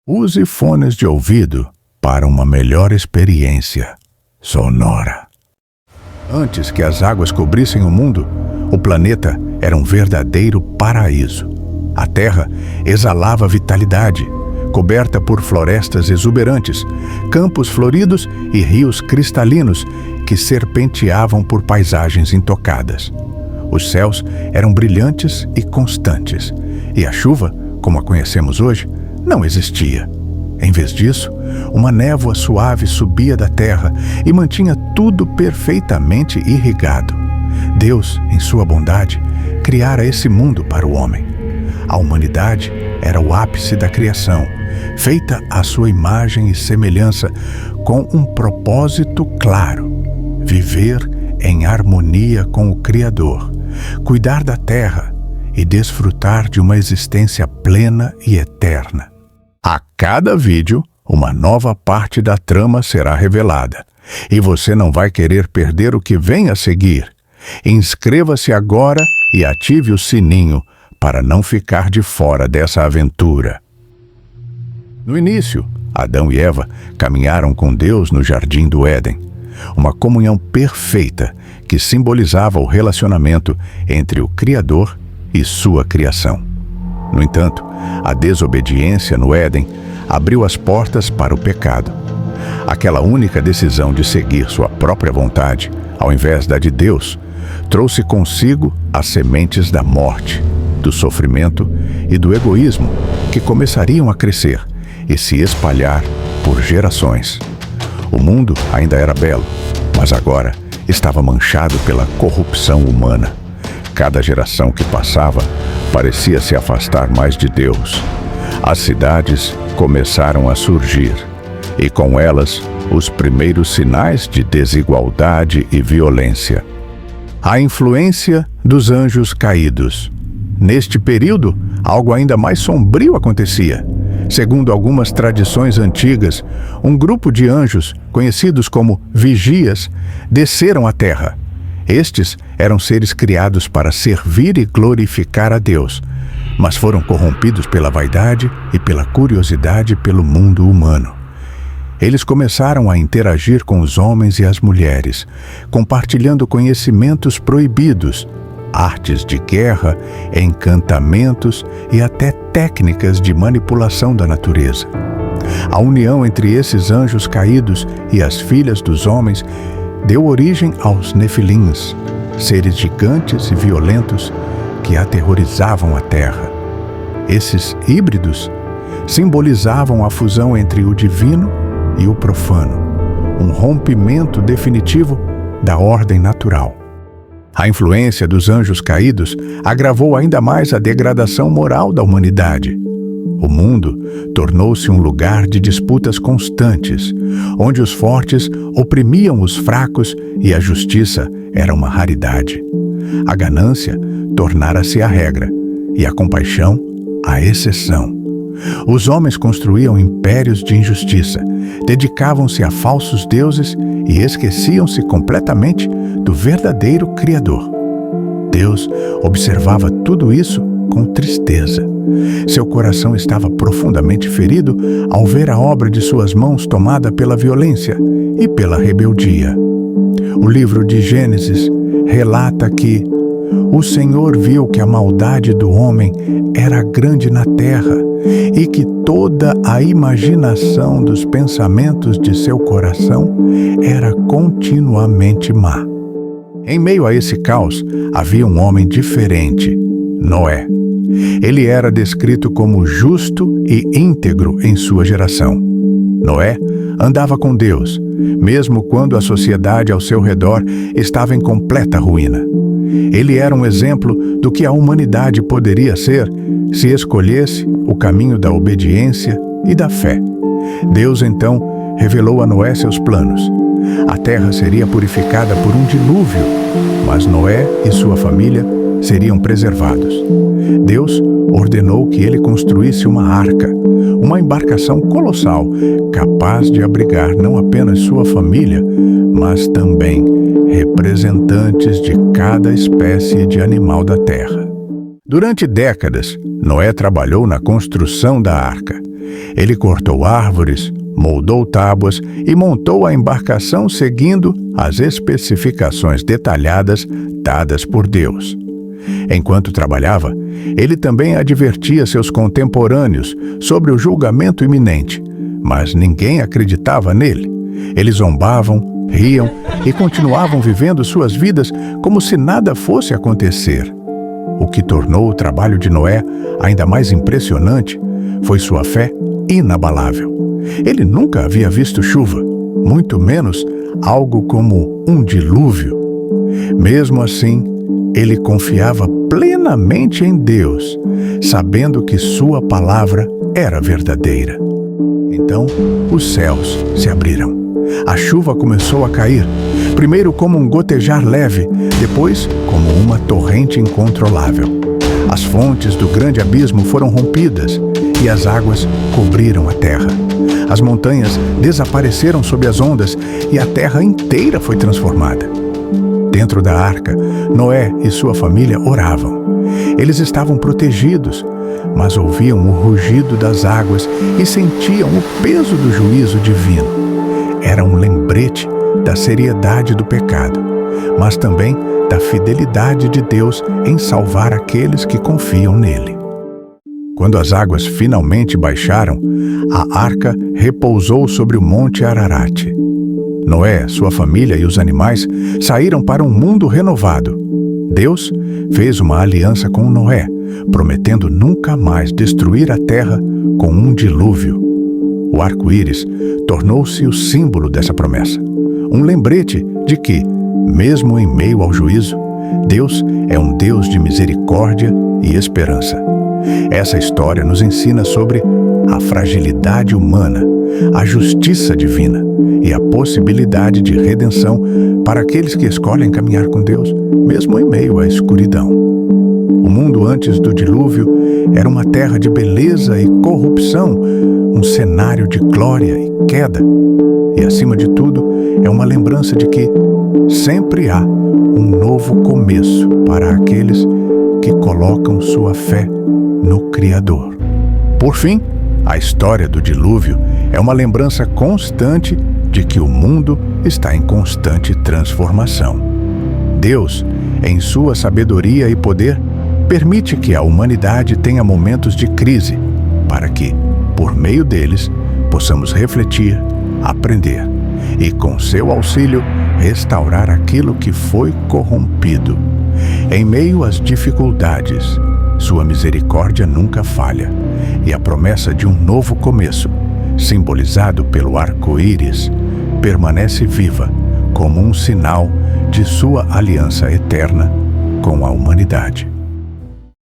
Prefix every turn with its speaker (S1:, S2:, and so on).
S1: Use fones de ouvido para uma melhor experiência sonora. Antes que as águas cobrissem o mundo, o planeta era um verdadeiro paraíso. A Terra exalava vitalidade, coberta por florestas exuberantes, campos floridos e rios cristalinos que serpenteavam por paisagens intocadas. Os céus eram brilhantes e constantes, e a chuva, como a conhecemos hoje, não existia. Em vez disso, uma névoa suave subia da terra e mantinha tudo perfeitamente irrigado. Deus, em sua bondade, criara esse mundo para o homem. A humanidade era o ápice da criação, feita à sua imagem e semelhança, com um propósito claro: viver em harmonia com o Criador, cuidar da terra e desfrutar de uma existência plena e eterna. A cada vídeo, uma nova parte da trama será revelada, e você não vai querer perder o que vem a seguir. Inscreva-se agora e ative o sininho para não ficar de fora dessa aventura. No início, Adão e Eva caminharam com Deus no Jardim do Éden, uma comunhão perfeita que simbolizava o relacionamento entre o Criador e sua criação. No entanto, a desobediência no Éden abriu as portas para o pecado. Aquela única decisão de seguir sua própria vontade, ao invés da de Deus, trouxe consigo as sementes da morte, do sofrimento e do egoísmo que começariam a crescer e se espalhar por gerações. O mundo ainda era belo, mas agora estava manchado pela corrupção humana. Cada geração que passava parecia se afastar mais de Deus. As cidades começaram a surgir, e com elas os primeiros sinais de desigualdade e violência. A influência dos anjos caídos. Neste período, algo ainda mais sombrio acontecia. Segundo algumas tradições antigas, um grupo de anjos, conhecidos como vigias, desceram à terra. Estes eram seres criados para servir e glorificar a Deus, mas foram corrompidos pela vaidade e pela curiosidade pelo mundo humano. Eles começaram a interagir com os homens e as mulheres, compartilhando conhecimentos proibidos, artes de guerra, encantamentos e até técnicas de manipulação da natureza. A união entre esses anjos caídos e as filhas dos homens deu origem aos Nefilins, seres gigantes e violentos que aterrorizavam a terra. Esses híbridos simbolizavam a fusão entre o divino e o profano, um rompimento definitivo da ordem natural. A influência dos anjos caídos agravou ainda mais a degradação moral da humanidade. O mundo tornou-se um lugar de disputas constantes, onde os fortes oprimiam os fracos e a justiça era uma raridade. A ganância tornara-se a regra e a compaixão a exceção. Os homens construíam impérios de injustiça, dedicavam-se a falsos deuses e esqueciam-se completamente do verdadeiro Criador. Deus observava tudo isso com tristeza. Seu coração estava profundamente ferido ao ver a obra de suas mãos tomada pela violência e pela rebeldia. O livro de Gênesis relata que o Senhor viu que a maldade do homem era grande na terra e que toda a imaginação dos pensamentos de seu coração era continuamente má. Em meio a esse caos, havia um homem diferente, Noé. Ele era descrito como justo e íntegro em sua geração. Noé andava com Deus, mesmo quando a sociedade ao seu redor estava em completa ruína. Ele era um exemplo do que a humanidade poderia ser se escolhesse o caminho da obediência e da fé. Deus, então, revelou a Noé seus planos. A terra seria purificada por um dilúvio, mas Noé e sua família seriam preservados. Deus ordenou que ele construísse uma arca, uma embarcação colossal, capaz de abrigar não apenas sua família, mas também representantes de cada espécie de animal da terra. Durante décadas, Noé trabalhou na construção da arca. Ele cortou árvores, moldou tábuas e montou a embarcação seguindo as especificações detalhadas dadas por Deus. Enquanto trabalhava, ele também advertia seus contemporâneos sobre o julgamento iminente, mas ninguém acreditava nele. Eles zombavam, riam e continuavam vivendo suas vidas como se nada fosse acontecer. O que tornou o trabalho de Noé ainda mais impressionante foi sua fé inabalável. Ele nunca havia visto chuva, muito menos algo como um dilúvio. Mesmo assim, ele confiava plenamente em Deus, sabendo que sua palavra era verdadeira. Então, os céus se abriram. A chuva começou a cair, primeiro como um gotejar leve, depois como uma torrente incontrolável. As fontes do grande abismo foram rompidas e as águas cobriram a terra. As montanhas desapareceram sob as ondas e a terra inteira foi transformada. Dentro da arca, Noé e sua família oravam. Eles estavam protegidos, mas ouviam o rugido das águas e sentiam o peso do juízo divino. Era um lembrete da seriedade do pecado, mas também da fidelidade de Deus em salvar aqueles que confiam nele. Quando as águas finalmente baixaram, a arca repousou sobre o Monte Ararat. Noé, sua família e os animais saíram para um mundo renovado. Deus fez uma aliança com Noé, prometendo nunca mais destruir a terra com um dilúvio. O arco-íris tornou-se o símbolo dessa promessa, um lembrete de que, mesmo em meio ao juízo, Deus é um Deus de misericórdia e esperança. Essa história nos ensina sobre a fragilidade humana, a justiça divina e a possibilidade de redenção para aqueles que escolhem caminhar com Deus, mesmo em meio à escuridão. O mundo antes do dilúvio era uma terra de beleza e corrupção, um cenário de glória e queda. E, acima de tudo, é uma lembrança de que sempre há um novo começo para aqueles que colocam sua fé no Criador. Por fim, a história do dilúvio é uma lembrança constante de que o mundo está em constante transformação. Deus, em sua sabedoria e poder, permite que a humanidade tenha momentos de crise, para que, por meio deles, possamos refletir, aprender e, com seu auxílio, restaurar aquilo que foi corrompido. Em meio às dificuldades, sua misericórdia nunca falha, e a promessa de um novo começo, simbolizado pelo arco-íris, permanece viva como um sinal de sua aliança eterna com a humanidade.